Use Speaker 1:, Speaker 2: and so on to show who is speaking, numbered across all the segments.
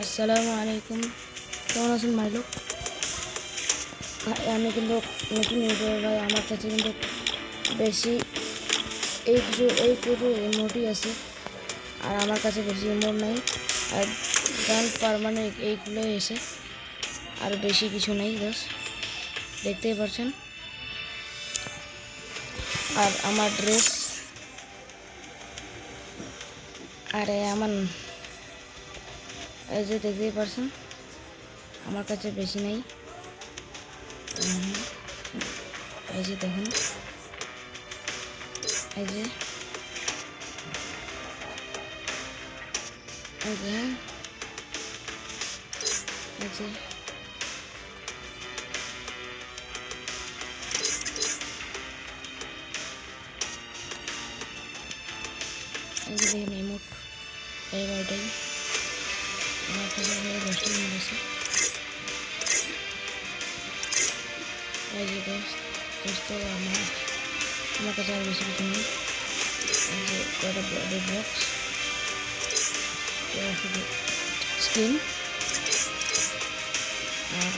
Speaker 1: আসসালামু আলাইকুম, কেমন আছেন ভাই লোক? আমি কিন্তু নতুন ইউটিউবার ভাই। আমার কাছে কিন্তু বেশি এই কিছু ইমোটই আছে, আর আমার কাছে বেশি ইমোট নাই। আর গান পারমানেন্ট এইগুলোই এসে, আর বেশি কিছু নেই। জাস্ট দেখতেই পাচ্ছেন। আর আমার ড্রেস, আরে আমার এই যে দেখতেই পাচ্ছেন, আমার কাছে বেশি নেই। এই যে দেখুন, এই যে এই যে এই যে দেখেন ইমোট। এইবারটাই আমার কাছে 10টি ইমোট আছে। এই যে দোস্ত, আমার কাছে আর বেশি কিছু নেই। এই যে কয়টা ব্লাডের বক্স, শুধু স্কিন আর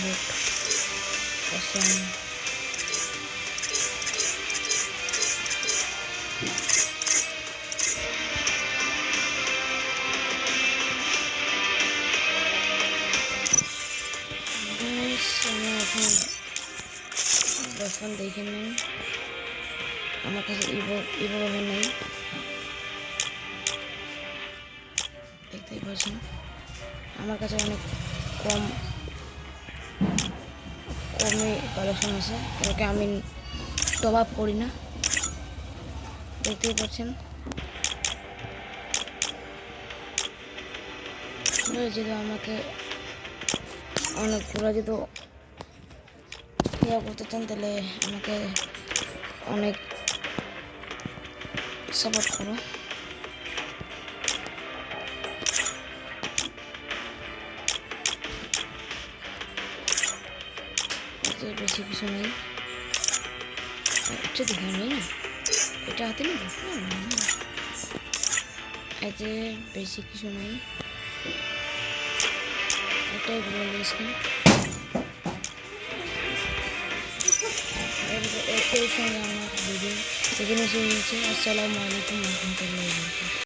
Speaker 1: বুট অপশন। আমি এখন বর্তমান দেখে নিন, আমার কাছে ইভো নেই। দেখতেই পাচ্ছেন, আমার কাছে অনেক কমে কালেকশন আছে, ওকে আমি টপ আপ করি না। দেখতেই পাচ্ছেন, যদি আমাকে অনেক ঘোরা যেত ইয়া করতে চান, তাহলে আমাকে অনেক সাপোর্ট করো। বেশি কিছু নেই, এটা দেখে নেই না, এটা হাতে নেই। এতে বেশি কিছু নেই, এটাই গ্লোবাল স্কিন। এর সঙ্গে আমার ভিডিও এখানে শুরু হচ্ছে। আসসালামু আলাইকুম রহমতুল্লাহ।